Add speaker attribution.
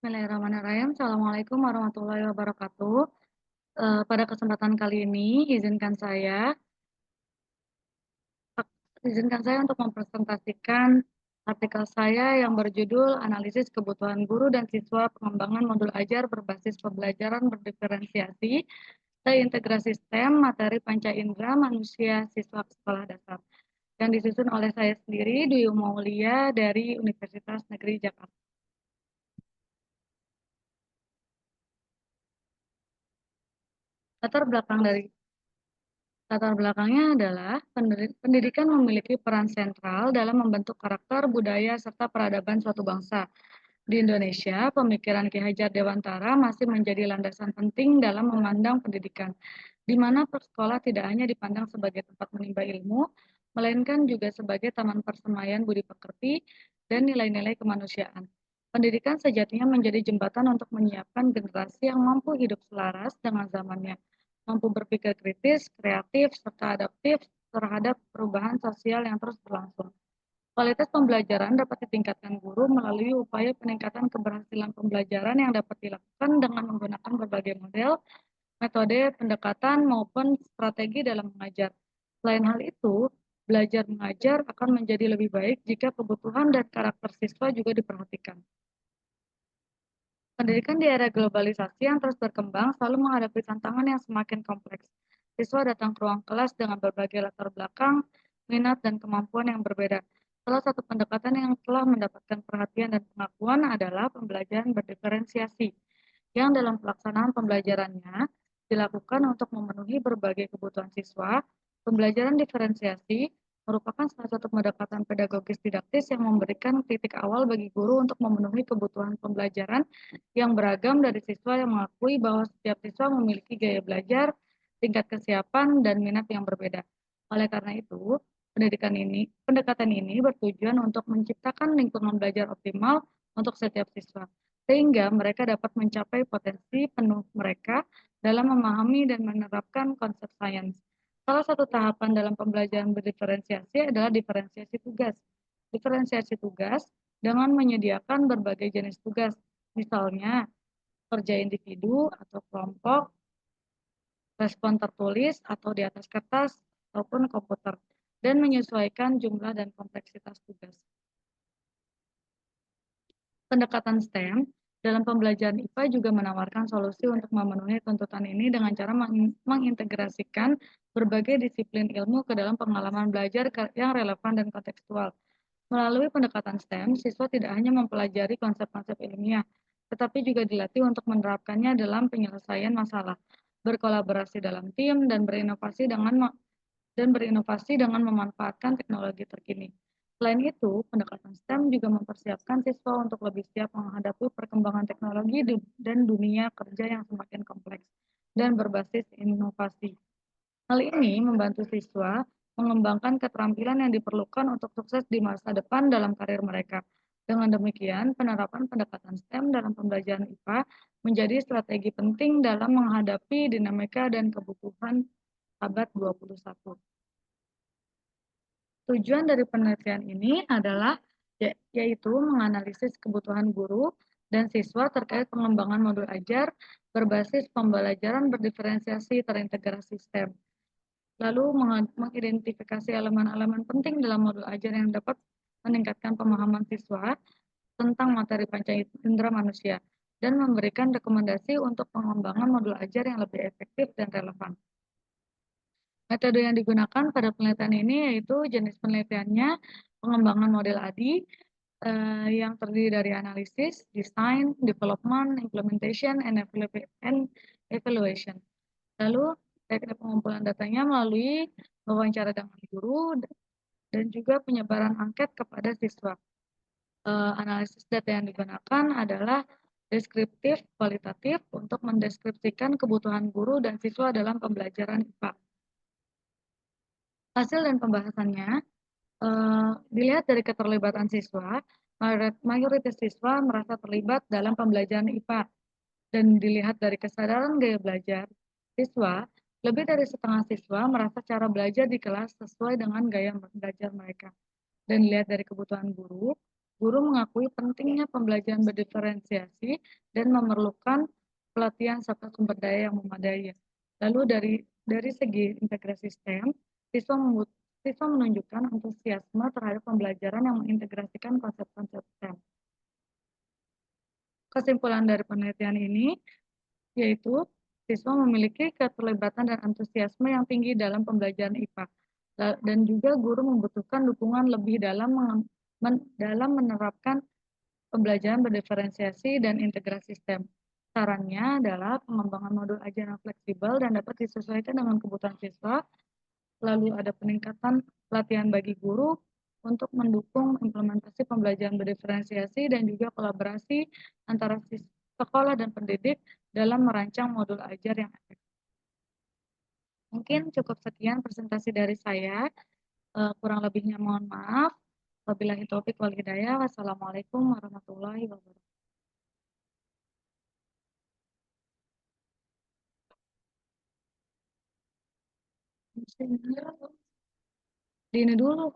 Speaker 1: Bismillahirrahmanirrahim. Assalamualaikum warahmatullahi wabarakatuh. Pada kesempatan kali ini ak izinkan saya untuk mempresentasikan artikel saya yang berjudul Analisis Kebutuhan Guru dan Siswa Pengembangan Modul Ajar Berbasis Pembelajaran Berdiferensiasi Terintegrasi STEM Materi Panca Indera Manusia Siswa Sekolah Dasar, yang disusun oleh saya sendiri, Dwi Maulia dari Universitas Negeri Jakarta. Latar belakang dari Latar belakangnya adalah pendidikan memiliki peran sentral dalam membentuk karakter, budaya, serta peradaban suatu bangsa. Di Indonesia, pemikiran Ki Hajar Dewantara masih menjadi landasan penting dalam memandang pendidikan, di mana sekolah tidak hanya dipandang sebagai tempat menimba ilmu, melainkan juga sebagai taman persemaian budi pekerti dan nilai-nilai kemanusiaan. Pendidikan sejatinya menjadi jembatan untuk menyiapkan generasi yang mampu hidup selaras dengan zamannya, mampu berpikir kritis, kreatif, serta adaptif terhadap perubahan sosial yang terus berlangsung. Kualitas pembelajaran dapat ditingkatkan guru melalui upaya peningkatan keberhasilan pembelajaran yang dapat dilakukan dengan menggunakan berbagai model, metode, pendekatan, maupun strategi dalam mengajar. Selain hal itu, belajar mengajar akan menjadi lebih baik jika kebutuhan dan karakter siswa juga diperhatikan. Pendidikan di era globalisasi yang terus berkembang selalu menghadapi tantangan yang semakin kompleks. Siswa datang ke ruang kelas dengan berbagai latar belakang, minat, dan kemampuan yang berbeda. Salah satu pendekatan yang telah mendapatkan perhatian dan pengakuan adalah pembelajaran berdiferensiasi, yang dalam pelaksanaan pembelajarannya dilakukan untuk memenuhi berbagai kebutuhan siswa. Pembelajaran diferensiasi merupakan salah satu pendekatan pedagogis didaktis yang memberikan titik awal bagi guru untuk memenuhi kebutuhan pembelajaran yang beragam dari siswa, yang mengakui bahwa setiap siswa memiliki gaya belajar, tingkat kesiapan, dan minat yang berbeda. Oleh karena itu, pendekatan ini bertujuan untuk menciptakan lingkungan belajar optimal untuk setiap siswa, sehingga mereka dapat mencapai potensi penuh mereka dalam memahami dan menerapkan konsep sains. Salah satu tahapan dalam pembelajaran berdiferensiasi adalah diferensiasi tugas. Diferensiasi tugas dengan menyediakan berbagai jenis tugas, misalnya kerja individu atau kelompok, respon tertulis atau di atas kertas ataupun komputer, dan menyesuaikan jumlah dan kompleksitas tugas. Pendekatan STEM dalam pembelajaran IPA juga menawarkan solusi untuk memenuhi tuntutan ini dengan cara mengintegrasikan berbagai disiplin ilmu ke dalam pengalaman belajar yang relevan dan kontekstual. Melalui pendekatan STEM, siswa tidak hanya mempelajari konsep-konsep ilmiah, tetapi juga dilatih untuk menerapkannya dalam penyelesaian masalah, berkolaborasi dalam tim, dan berinovasi dengan memanfaatkan teknologi terkini. Selain itu, pendekatan STEM juga mempersiapkan siswa untuk lebih siap menghadapi perkembangan teknologi dan dunia kerja yang semakin kompleks dan berbasis inovasi. Hal ini membantu siswa mengembangkan keterampilan yang diperlukan untuk sukses di masa depan dalam karir mereka. Dengan demikian, penerapan pendekatan STEM dalam pembelajaran IPA menjadi strategi penting dalam menghadapi dinamika dan kebutuhan abad 21. Tujuan dari penelitian ini adalah yaitu menganalisis kebutuhan guru dan siswa terkait pengembangan modul ajar berbasis pembelajaran berdiferensiasi terintegrasi STEM. Lalu mengidentifikasi elemen-elemen penting dalam modul ajar yang dapat meningkatkan pemahaman siswa tentang materi panca indera manusia, dan memberikan rekomendasi untuk pengembangan modul ajar yang lebih efektif dan relevan. Metode yang digunakan pada penelitian ini yaitu jenis penelitiannya pengembangan model ADI, yang terdiri dari analisis, design, development, implementation, and evaluation. Lalu teknik pengumpulan datanya melalui wawancara dengan guru dan juga penyebaran angket kepada siswa. Analisis data yang digunakan adalah deskriptif kualitatif untuk mendeskripsikan kebutuhan guru dan siswa dalam pembelajaran IPA. Hasil dan pembahasannya dilihat dari keterlibatan siswa. Mayoritas siswa merasa terlibat dalam pembelajaran IPA, dan dilihat dari kesadaran gaya belajar siswa, lebih dari setengah siswa merasa cara belajar di kelas sesuai dengan gaya belajar mereka. Dan dilihat dari kebutuhan guru, Guru mengakui pentingnya pembelajaran berdiferensiasi dan memerlukan pelatihan serta sumber daya yang memadai. Lalu dari segi integrasi STEM, siswa menunjukkan antusiasme terhadap pembelajaran yang mengintegrasikan konsep-konsep STEM. Kesimpulan dari penelitian ini yaitu siswa memiliki keterlibatan dan antusiasme yang tinggi dalam pembelajaran IPA. Dan juga guru membutuhkan dukungan lebih dalam menerapkan pembelajaran berdiferensiasi dan integrasi STEM. Sarannya adalah pengembangan modul ajar yang fleksibel dan dapat disesuaikan dengan kebutuhan siswa, lalu ada peningkatan pelatihan bagi guru untuk mendukung implementasi pembelajaran berdiferensiasi dan juga kolaborasi antara sekolah dan pendidik dalam merancang modul ajar yang efektif. Mungkin cukup sekian presentasi dari saya, kurang lebihnya mohon maaf. Wabillahi taufik wal hidayah. Wassalamualaikum warahmatullahi wabarakatuh. Di ini dulu.